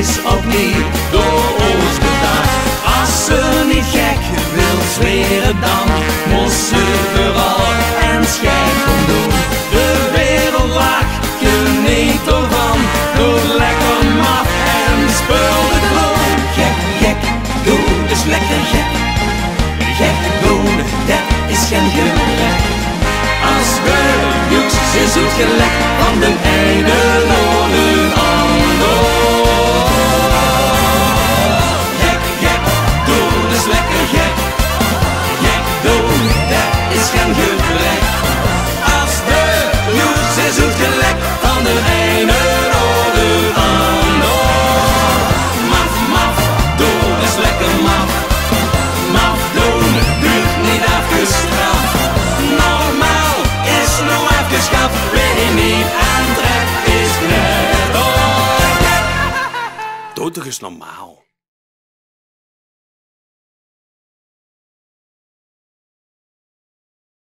is opnieuw door ons bedacht. Als ze niet gek wil zweren, dan moest ze vooral en schijn doen. De wereld lag geniet ervan, door lekker maf en speelde gewoon. Gek, gek, doen, dus lekker gek. Gek doen, dat is geen gebrek. Als we joeks is het gelek van de ene naar de ander. Gek, gek, doen, dus lekker gek. Gek doen, dat is geen gebrek. Als we joeks is het gelek van de ene naar de ander. Maf, maf, doen, dus lekker maf. Maf doen, duurt niet afgestraft. Normaal is nog afgeschaft. Wie niet aantrekt is net. Oh, dat toch is normaal.